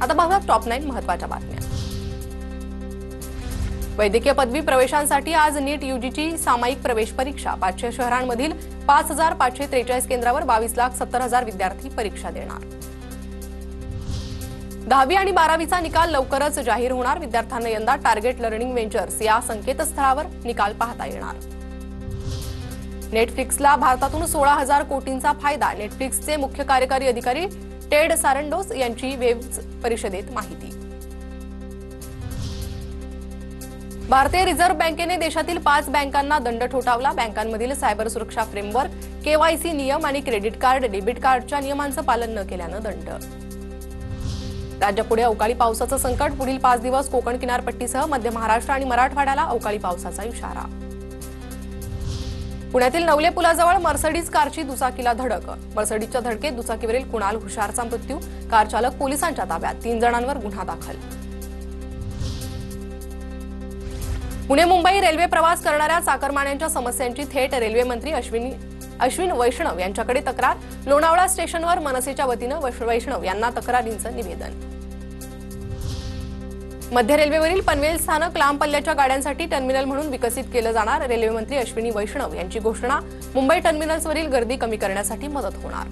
आता बघा टॉप 9 महत्त्वाच्या बातम्या। वैद्यकीय पदवी प्रवेशांसाठी आज नीट यूजीची सामायिक प्रवेश परीक्षा 500 शहरांमधील 5543 केंद्रावर 22,70,000 विद्यार्थी परीक्षा देणार। 10वी आणि 12वीचा निकाल लवकरच जाहीर होणार। विद्यार्थ्यांना यंदा टार्गेट लर्निंग व्हेंचर्स या संकेतस्थळावर निकाल पाहता येणार। नेटफ्लिक्सला भारतातून 16,000 कोटींचा फायदा। नेटफ्लिक्सचे मुख्य कार्यकारी अधिकारी टेड सारंडोस यांची वेव्स परिषदेत माहिती। भारतीय रिझर्व्ह बँकेने देशातील 5 बँकांना दंड ठोठावला। बँकांमधील सायबर सुरक्षा फ्रेमवर्क, केवायसी नियम आणि क्रेडिट कार्ड, डेबिट कार्डच्या नियमांचं पालन न केल्यानं दंड। राज्यापुढे अवकाळी पावसाचं संकट। पुढील 5 दिवस कोकण किनारपट्टीसह मध्य महाराष्ट्र आणि मराठवाड्याला अवकाळी पावसाचा इशारा। पुण्यातील नवले पुलाजवळ मर्सिडीज कारची दुचाकीला धडक। मर्सिडीजच्या धडकेत दुचाकीवरील कुणाल हुशारचा मृत्यू। कार चालक पोलिसांच्या ताब्यात। 3 जणांवर गुन्हा दाखल। पुणे मुंबई रेल्वे प्रवास करणाऱ्या चाकरमान्यांच्या समस्यांची थेट रेल्वे मंत्री अश्विन वैष्णव यांच्याकडे तक्रार। लोणावळा स्टेशनवर मनसेच्या वतीनं वैष्णव यांना तक्रारींचं निवेदन। मध्य रेल्वेवरील पनवेल स्थानक लांब पल्ल्याच्या गाड्यांसाठी टर्मिनल म्हणून विकसित केलं जाणार। रेल्वे मंत्री अश्विनी वैष्णव यांची घोषणा। मुंबई टर्मिनल्सवरील गर्दी कमी करण्यासाठी मदत होणार।